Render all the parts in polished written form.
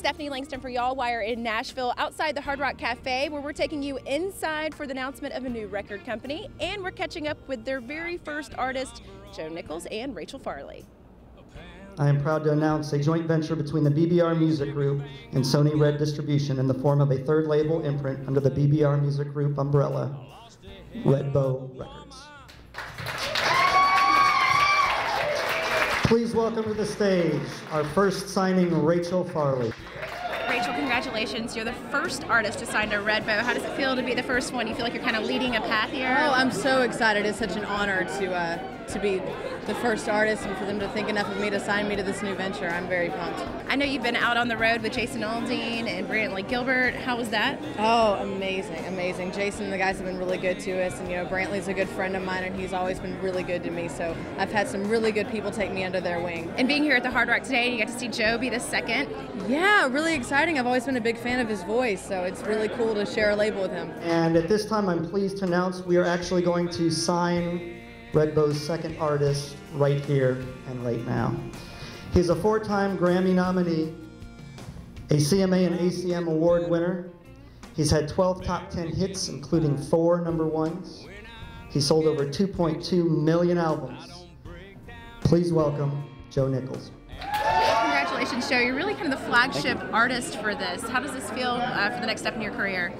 Stephanie Langston for Yallwire in Nashville, outside the Hard Rock Cafe, where we're taking you inside for the announcement of a new record company, and we're catching up with their very first artist, Nichols and Rachel Farley. I am proud to announce a joint venture between the BBR Music Group and Sony Red Distribution in the form of a third label imprint under the BBR Music Group umbrella, Red Bow Records. Please welcome to the stage our first signing, Rachel Farley. Rachel, congratulations. You're the first artist to sign to Red Bow. How does it feel to be the first one? You feel like you're kind of leading a path here? Oh, I'm so excited. It's such an honor to be the first artist and for them to think enough of me to sign me to this new venture. I'm very pumped. I know you've been out on the road with Jason Aldean and Brantley Gilbert. How was that? Oh, amazing, amazing. Jason and the guys have been really good to us, and Brantley's a good friend of mine, and he's always been really good to me, so I've had some really good people take me under their wing. And being here at the Hard Rock today, you got to see Joe be the second. Yeah, really exciting. I've always been a big fan of his voice, so it's really cool to share a label with him. And at this time, I'm pleased to announce we are actually going to sign Red Bow's second artist right here and right now. He's a four-time Grammy nominee, a CMA and ACM award winner. He's had 12 top 10 hits, including 4 #1s. He sold over 2.2 million albums. Please welcome Joe Nichols. Congratulations, Joe. You're really kind of the flagship artist for this. How does this feel for the next step in your career?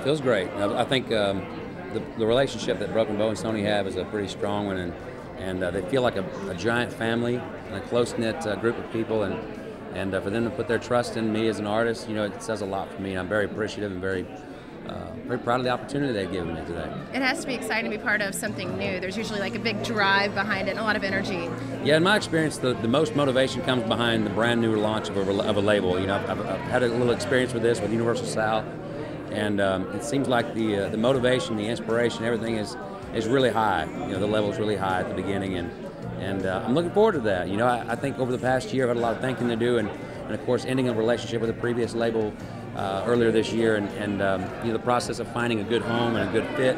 Feels great. I think the relationship that Broken Bow and Sony have is a pretty strong one, and they feel like a giant family and a close-knit group of people, and for them to put their trust in me as an artist, it says a lot for me. I'm very appreciative and very proud of the opportunity they've given me today. It has to be exciting to be part of something new. There's usually like a big drive behind it and a lot of energy. Yeah, in my experience, the most motivation comes behind the brand new launch of a label. I've had a little experience with this with Universal South, and it seems like the motivation, the inspiration, everything is really high. The level is really high at the beginning, and I'm looking forward to that. I think over the past year I've had a lot of thinking to do, and of course ending a relationship with a previous label earlier this year, and the process of finding a good home and a good fit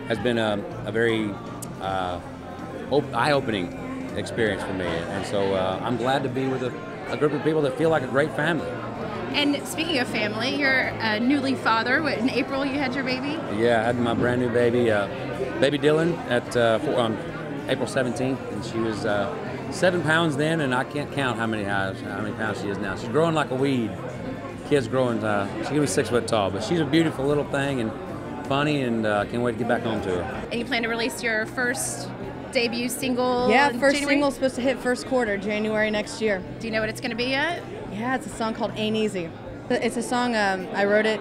has been a very eye-opening experience for me, and so I'm glad to be with a group of people that feel like a great family. And speaking of family, you're a newly father. In April you had your baby? Yeah, I had my brand new baby, baby Dylan, on April 17th, and she was 7 pounds then, and I can't count how many pounds she is now. She's growing like a weed. Kid's growing. She's gonna be 6 foot tall, but she's a beautiful little thing and funny, and can't wait to get back home to her. And you plan to release your first debut single? Yeah, first January? single's supposed to hit first quarter, January next year. Do you know what it's going to be yet? Yeah, it's a song called Ain't Easy. It's a song, I wrote it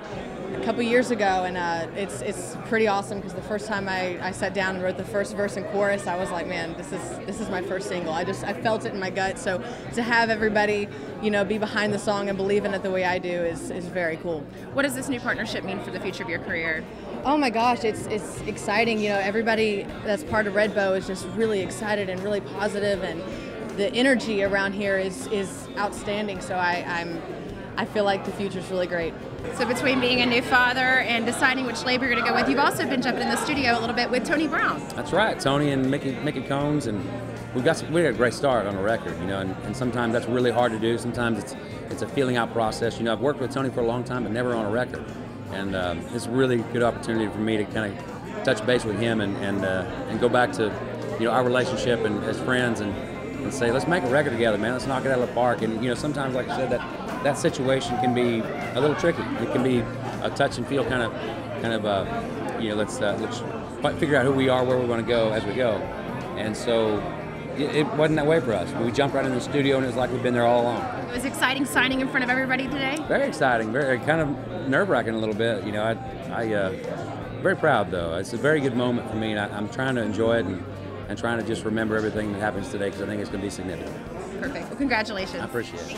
a couple years ago, and it's pretty awesome because the first time I sat down and wrote the first verse and chorus, I was like, man, this is my first single. I felt it in my gut. So to have everybody, be behind the song and believe in it the way I do is very cool. What does this new partnership mean for the future of your career? Oh my gosh, it's exciting. Everybody that's part of Red Bow is just really excited and really positive, and the energy around here is outstanding. So I feel like the future's really great. So between being a new father and deciding which label you're going to go with, you've also been jumping in the studio a little bit with Tony Brown. That's right, Tony and Mickey Combs, and we had a great start on the record, and sometimes that's really hard to do. Sometimes it's a feeling out process. I've worked with Tony for a long time, but never on a record, and it's a really good opportunity for me to kind of touch base with him and go back to our relationship and as friends and say, let's make a record together, man. Let's knock it out of the park. And sometimes, like I said, that situation can be a little tricky. It can be a touch and feel kind of let's figure out who we are, where we're going to go as we go. And so it wasn't that way for us. We jumped right in the studio, and it was like we've been there all along. It was exciting signing in front of everybody today. Very exciting, very kind of nerve-wracking a little bit. I very proud though. It's a very good moment for me, and I'm trying to enjoy it and trying to just remember everything that happens today because I think it's going to be significant. Perfect. Well, congratulations. I appreciate it.